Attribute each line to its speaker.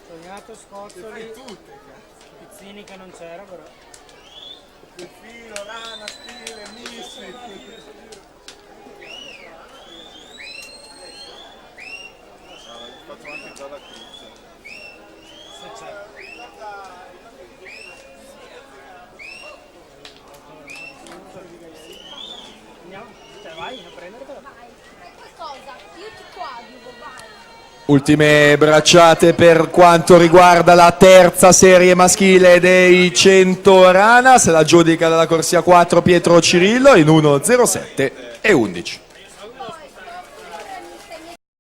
Speaker 1: Sognato, Scozzoli, Pizzini che non c'era però.
Speaker 2: Il filo, rana, stile, missi.
Speaker 3: Faccio anche già la cruz.
Speaker 1: Se c'è. Andiamo, cioè vai a prendertela.
Speaker 4: Qualcosa, io ti coadiuvo, vai.
Speaker 5: Ultime bracciate per quanto riguarda la terza serie maschile dei 100 rana, se la giudica dalla corsia 4 Pietro Cirillo in 1.07 e 11.